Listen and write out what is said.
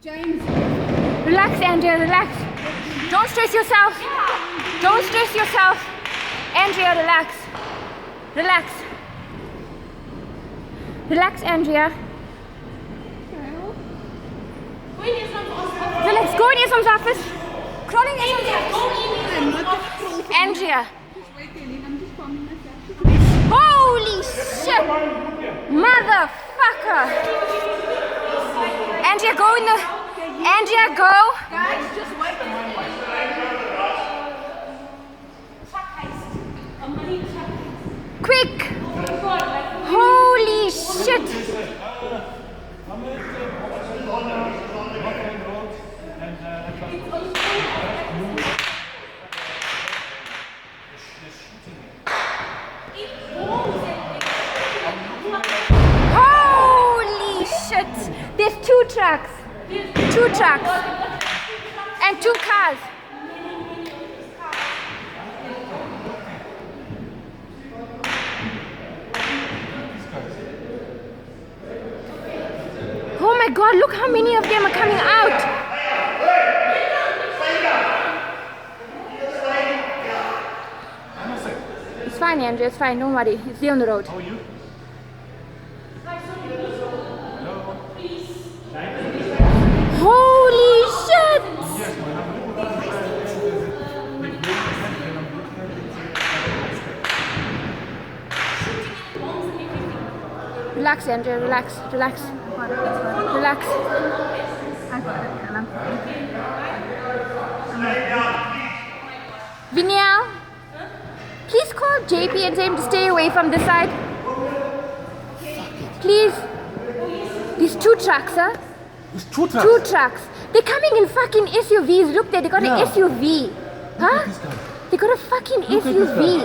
James. Relax, Andrea, relax. Don't stress yourself. Don't stress yourself. Andrea, relax. Relax. Relax, Andrea. Relax, go in Islam's office. Crawling in Islam's office. Andrea. Holy shit! Motherfucker! Andrea, go in the... Andrea, go! Guys, just wait. Quick! Holy shit! Holy shit! There's two trucks. Two trucks. And two cars. Oh my god, look how many of them are coming out. It's fine, Andrea, it's fine, don't worry. It's there on the road. How are you? Holy shit! Relax, Andrea, relax, relax. Relax. I got it, and I'm Vinyal, please call JP and tell him to stay away from this side. Please. These two trucks, huh? There's two trucks. Two trucks. They're coming in fucking SUVs. Look there, they got an SUV. Huh? They got a fucking Look at this SUV.